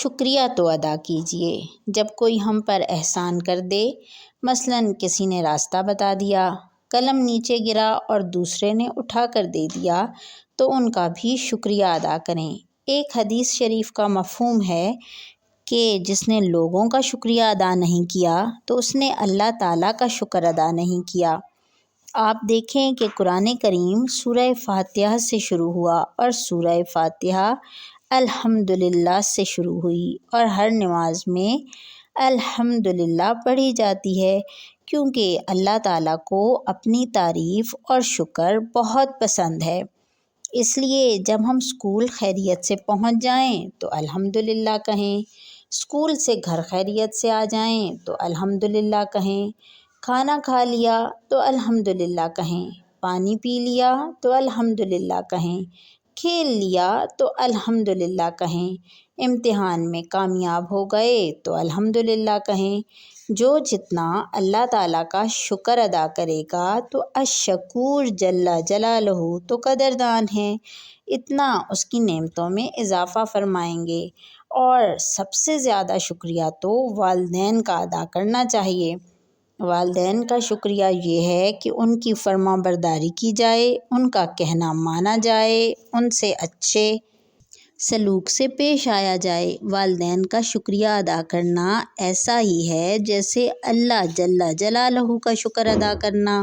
شکریہ تو ادا کیجیے جب کوئی ہم پر احسان کر دے، مثلاً کسی نے راستہ بتا دیا، قلم نیچے گرا اور دوسرے نے اٹھا کر دے دیا تو ان کا بھی شکریہ ادا کریں۔ ایک حدیث شریف کا مفہوم ہے کہ جس نے لوگوں کا شکریہ ادا نہیں کیا تو اس نے اللہ تعالیٰ کا شکر ادا نہیں کیا۔ آپ دیکھیں کہ قرآن کریم سورہ فاتحہ سے شروع ہوا اور سورہ فاتحہ الحمدللہ سے شروع ہوئی، اور ہر نماز میں الحمدللہ پڑھی جاتی ہے، کیونکہ اللہ تعالیٰ کو اپنی تعریف اور شکر بہت پسند ہے۔ اس لیے جب ہم اسکول خیریت سے پہنچ جائیں تو الحمدللہ کہیں، اسکول سے گھر خیریت سے آ جائیں تو الحمدللہ کہیں، کھانا کھا لیا تو الحمدللہ کہیں، پانی پی لیا تو الحمدللہ کہیں، کھیل لیا تو الحمدللہ کہیں، امتحان میں کامیاب ہو گئے تو الحمدللہ کہیں۔ جو جتنا اللہ تعالیٰ کا شکر ادا کرے گا تو الشکور جل جلالہ تو قدردان ہے، اتنا اس کی نعمتوں میں اضافہ فرمائیں گے۔ اور سب سے زیادہ شکریہ تو والدین کا ادا کرنا چاہیے۔ والدین کا شکریہ یہ ہے کہ ان کی فرما برداری کی جائے، ان کا کہنا مانا جائے، ان سے اچھے سلوک سے پیش آیا جائے۔ والدین کا شکریہ ادا کرنا ایسا ہی ہے جیسے اللہ جل جلالہ کا شکر ادا کرنا۔